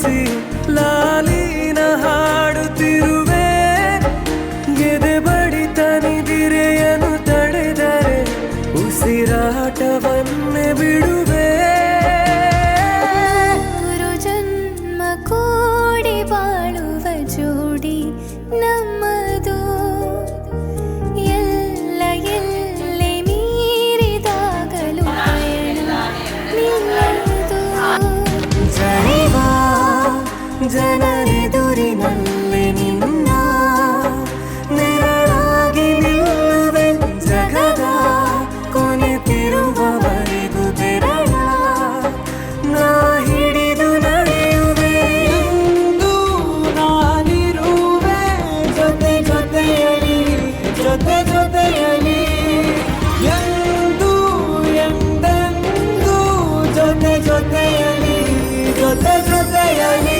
ಊಹಿಸಿ ಲಾಲಿನ ಹಾಡುತ್ತಿರುವೆ ಗೆದೆ ಬಡಿತ ನಿದಿರೆಯನ್ನು ತಡೆದರೆ ಉಸಿರಾಟವನ್ನೇ ಬಿಡುವೆ ಜನ್ಮ ಕೂಡಿ ಬಾಳುವ ಜೋಡಿ ನಮ್ಮದು ಎಲ್ಲ ಎಲ್ಲೆ ಮೀರಿದಾಗಲೂ ಪಯಣ ನಿಲ್ಲದು ಜನಿವ ಜನರೆದುರಿನಲ್ಲಿ ನಿನ್ನ ನೆರಳಾಗಿ ನಿಲ್ಲುವೆ ಜಗದ ಕೊನೆತಿರುವವರೆಗೂ ಬೆರಳ ನಾ ಹಿಡಿದು ನಡೆಯುವೆ ಎಂದು ನಾನಿರುವೆ ಜೊತೆ ಜೊತೆಯಲಿ ಜೊತೆ ಜೊತೆಯಲಿ ಎಂದು ಎಂದೆಂದು ಜೊತೆ ಜೊತೆಯಲಿ ಜೊತೆ ಜೊತೆಯಲಿ